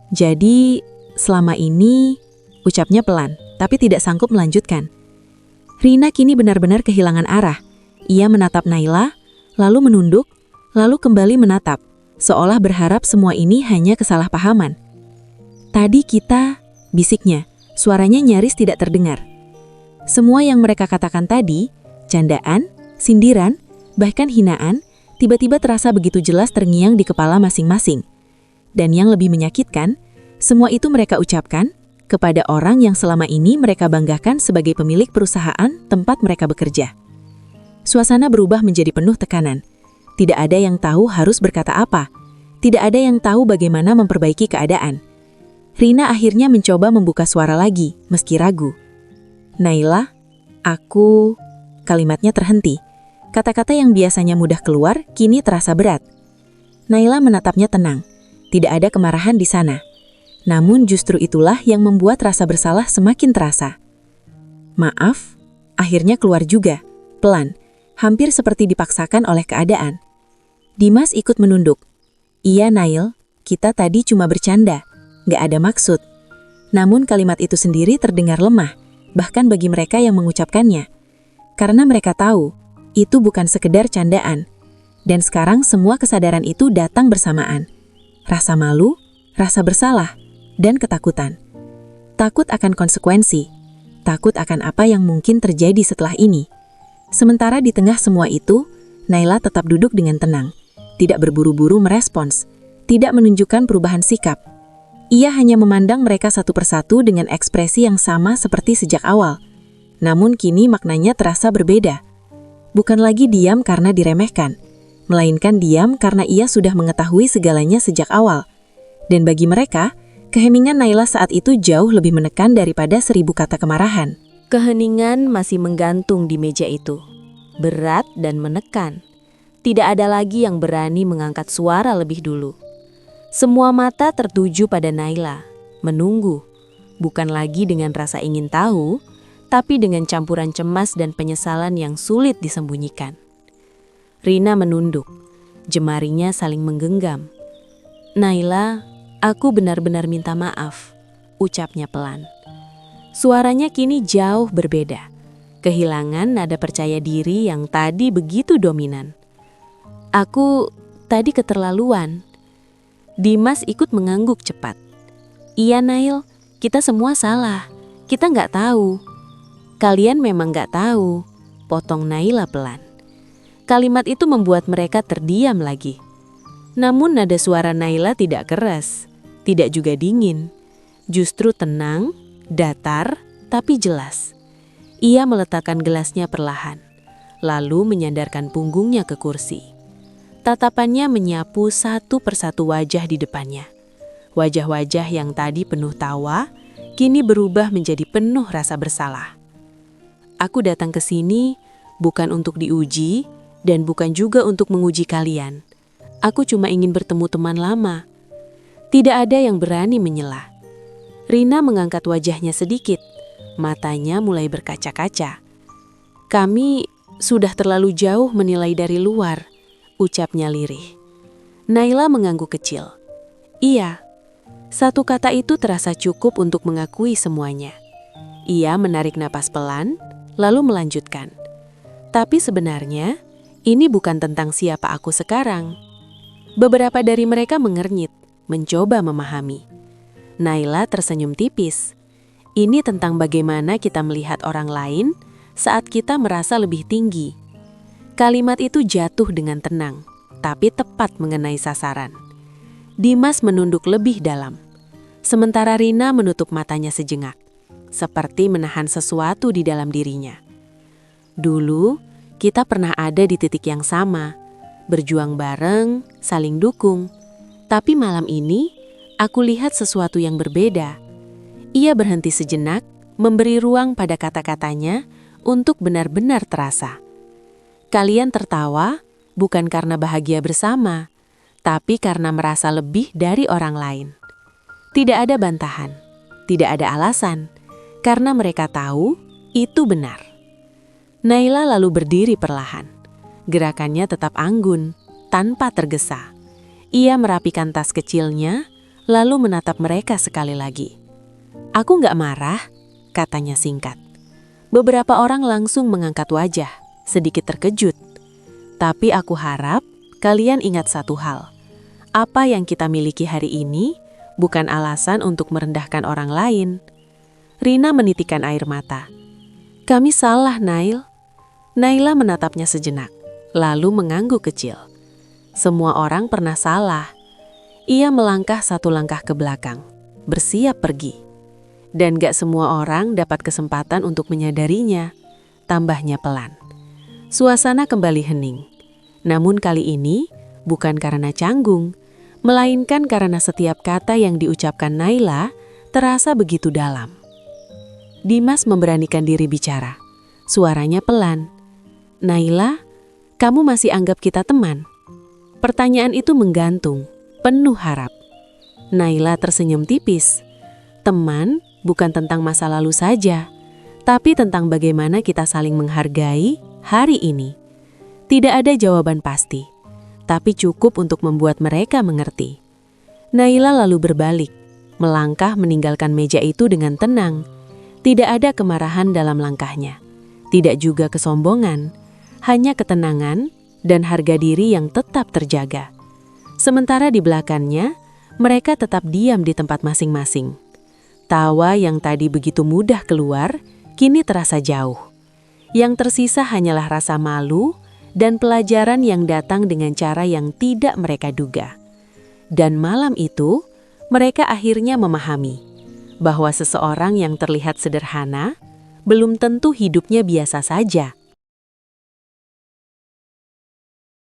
"Jadi, selama ini," ucapnya pelan, tapi tidak sanggup melanjutkan. Rina kini benar-benar kehilangan arah. Ia menatap Naila, lalu menunduk, lalu kembali menatap, seolah berharap semua ini hanya kesalahpahaman. "Tadi kita," bisiknya, suaranya nyaris tidak terdengar. Semua yang mereka katakan tadi, candaan, sindiran, bahkan hinaan, tiba-tiba terasa begitu jelas terngiang di kepala masing-masing. Dan yang lebih menyakitkan, semua itu mereka ucapkan kepada orang yang selama ini mereka banggakan sebagai pemilik perusahaan tempat mereka bekerja. Suasana berubah menjadi penuh tekanan. Tidak ada yang tahu harus berkata apa. Tidak ada yang tahu bagaimana memperbaiki keadaan. Rina akhirnya mencoba membuka suara lagi, meski ragu. "Naila, aku..." Kalimatnya terhenti. Kata-kata yang biasanya mudah keluar, kini terasa berat. Naila menatapnya tenang. Tidak ada kemarahan di sana. Namun justru itulah yang membuat rasa bersalah semakin terasa. "Maaf," akhirnya keluar juga, pelan, hampir seperti dipaksakan oleh keadaan. Dimas ikut menunduk. "Iya Nail, kita tadi cuma bercanda, gak ada maksud." Namun kalimat itu sendiri terdengar lemah, bahkan bagi mereka yang mengucapkannya. Karena mereka tahu, itu bukan sekedar candaan. Dan sekarang semua kesadaran itu datang bersamaan. Rasa malu, rasa bersalah, dan ketakutan. Takut akan konsekuensi, takut akan apa yang mungkin terjadi setelah ini. Sementara di tengah semua itu, Naila tetap duduk dengan tenang, tidak berburu-buru merespons, tidak menunjukkan perubahan sikap. Ia hanya memandang mereka satu persatu dengan ekspresi yang sama seperti sejak awal. Namun kini maknanya terasa berbeda. Bukan lagi diam karena diremehkan, melainkan diam karena ia sudah mengetahui segalanya sejak awal. Dan bagi mereka, keheningan Naila saat itu jauh lebih menekan daripada 1000 kata kemarahan. Keheningan masih menggantung di meja itu, berat dan menekan. Tidak ada lagi yang berani mengangkat suara lebih dulu. Semua mata tertuju pada Naila, menunggu, bukan lagi dengan rasa ingin tahu, tapi dengan campuran cemas dan penyesalan yang sulit disembunyikan. Rina menunduk, jemarinya saling menggenggam. "Naila, aku benar-benar minta maaf," ucapnya pelan. Suaranya kini jauh berbeda, kehilangan nada percaya diri yang tadi begitu dominan. "Aku tadi keterlaluan." Dimas ikut mengangguk cepat. "Iya Nail, kita semua salah, kita nggak tahu." "Kalian memang nggak tahu," potong Naila pelan. Kalimat itu membuat mereka terdiam lagi. Namun nada suara Naila tidak keras, tidak juga dingin, justru tenang, datar, tapi jelas. Ia meletakkan gelasnya perlahan, lalu menyandarkan punggungnya ke kursi. Tatapannya menyapu satu persatu wajah di depannya. Wajah-wajah yang tadi penuh tawa, kini berubah menjadi penuh rasa bersalah. "Aku datang ke sini bukan untuk diuji dan bukan juga untuk menguji kalian. Aku cuma ingin bertemu teman lama." Tidak ada yang berani menyela. Rina mengangkat wajahnya sedikit, matanya mulai berkaca-kaca. "Kami sudah terlalu jauh menilai dari luar," ucapnya lirih. Naila mengangguk kecil. "Iya." Satu kata itu terasa cukup untuk mengakui semuanya. Ia menarik napas pelan, lalu melanjutkan. "Tapi sebenarnya, ini bukan tentang siapa aku sekarang." Beberapa dari mereka mengernyit, mencoba memahami. Naila tersenyum tipis. "Ini tentang bagaimana kita melihat orang lain saat kita merasa lebih tinggi. Kalimat itu jatuh dengan tenang, tapi tepat mengenai sasaran. Dimas menunduk lebih dalam, sementara Rina menutup matanya sejenak, seperti menahan sesuatu di dalam dirinya. Dulu, kita pernah ada di titik yang sama, berjuang bareng, saling dukung. Tapi malam ini, aku lihat sesuatu yang berbeda. Ia berhenti sejenak, memberi ruang pada kata-katanya untuk benar-benar terasa. Kalian tertawa bukan karena bahagia bersama, tapi karena merasa lebih dari orang lain. Tidak ada bantahan, tidak ada alasan, karena mereka tahu itu benar. Naila lalu berdiri perlahan. Gerakannya tetap anggun, tanpa tergesa. Ia merapikan tas kecilnya, lalu menatap mereka sekali lagi. "Aku nggak marah," katanya singkat. Beberapa orang langsung mengangkat wajah, sedikit terkejut. Tapi aku harap kalian ingat satu hal. Apa yang kita miliki hari ini bukan alasan untuk merendahkan orang lain. Rina menitikkan air mata. "Kami salah, Nail." Naila menatapnya sejenak, lalu mengangguk kecil. Semua orang pernah salah. Ia melangkah satu langkah ke belakang, bersiap pergi. Dan gak semua orang dapat kesempatan untuk menyadarinya, tambahnya pelan. Suasana kembali hening. Namun kali ini bukan karena canggung, melainkan karena setiap kata yang diucapkan Naila terasa begitu dalam. Dimas memberanikan diri bicara. Suaranya pelan. "Naila, kamu masih anggap kita teman?" Pertanyaan itu menggantung, penuh harap. Naila tersenyum tipis. Teman bukan tentang masa lalu saja, tapi tentang bagaimana kita saling menghargai hari ini. Tidak ada jawaban pasti, tapi cukup untuk membuat mereka mengerti. Naila lalu berbalik, melangkah meninggalkan meja itu dengan tenang. Tidak ada kemarahan dalam langkahnya, tidak juga kesombongan, hanya ketenangan dan harga diri yang tetap terjaga. Sementara di belakangnya, mereka tetap diam di tempat masing-masing. Tawa yang tadi begitu mudah keluar, kini terasa jauh. Yang tersisa hanyalah rasa malu dan pelajaran yang datang dengan cara yang tidak mereka duga. Dan malam itu, mereka akhirnya memahami bahwa seseorang yang terlihat sederhana belum tentu hidupnya biasa saja.